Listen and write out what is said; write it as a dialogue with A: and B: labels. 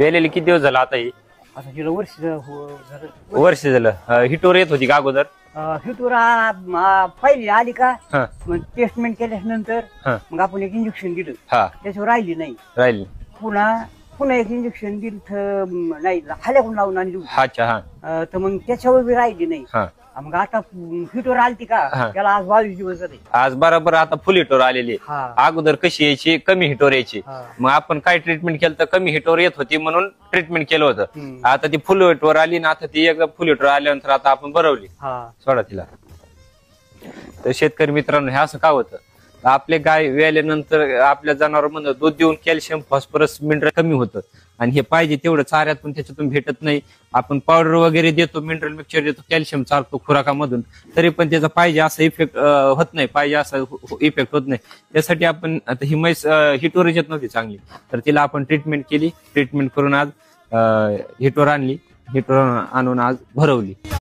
A: वेलेली किती दिवस झाला आता ही?
B: आता तिला वर्ष झालं.
A: वर्ष झालं. हिटोर येत होती का अगोदर?
B: हिटूर पहिली आली का
A: हा
B: मग टेस्टमेंट केल्यानंतर
A: हा
B: मग आपण एक इंजेक्शन दिलं,
A: हा
B: त्याच्यावर राहिली नाही.
A: राहिली.
B: पुन्हा एक इंजेक्शन दिलं नाही, खाल्याकडून लावून आणि
A: अच्छा. हा
B: तर मग त्याच्यावर बी राहिली नाही.
A: हा
B: मग आता हिटूर आलती
A: हा.
B: का त्याला आज 22 दिवस झाले.
A: आज बरोबर आता फुल हिटोर आलेली.
B: हा.
A: अगोदर कशी यायची? कमी हिटोर यायची.
B: हा.
A: मग आपण काय ट्रीटमेंट केलं तर कमी हिटोर येत होती म्हणून ट्रीटमेंट केलं होतं.
B: हम्म.
A: आता ती फुल हिटोर आली ना, आता ती एकदा फुल हिटोर आल्यानंतर आता आपण भरवली. सोडा तिला. तर शेतकरी मित्रांनो, हे असं का होतं? आपले गाय वेल्यानंतर आपल्या जनावरांमध्ये दूध देऊन कॅल्शियम फॉस्फरस मिनरल कमी होतं आणि हे पाहिजे तेवढं चाऱ्यातून त्याच्यातून भेटत नाही. आपण पावडर वगैरे देतो, मिनरल मिक्सचर देतो, कॅल्शियम चालतो खुराकामधून, तरी पण त्याचा पाहिजे असा इफेक्ट होत नाही, पाहिजे असा इफेक्ट होत नाही. त्यासाठी आपण आता ही म्हैस हिटोरच येत नव्हती चांगली, तर तिला आपण ट्रीटमेंट केली. ट्रीटमेंट करून आज हिटोर आणली. हिटोर आणून आज भरवली.